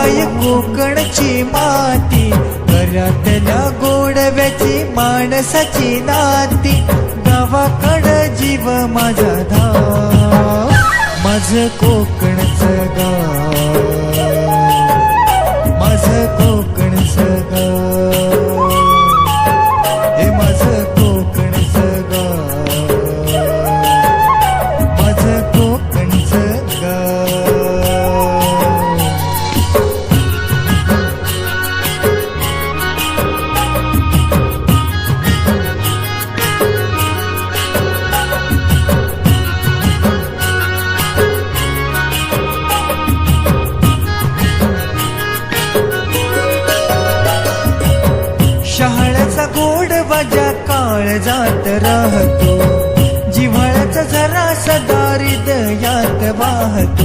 हाय कोकणची माती, घरातल्या गोडव्याची माणसाची नाती, गावाकडं जीव माझा धाव, माझं कोकणचं गाव, माझं कोकणचं गाव, हे माझं कोकणचं गाव, माझं कोकणचं गाव. शहाळ्याचा गोड वाजा काळजात राहतो, जिव्हाळ्याचा झरा सदा हृदयात वाहतो.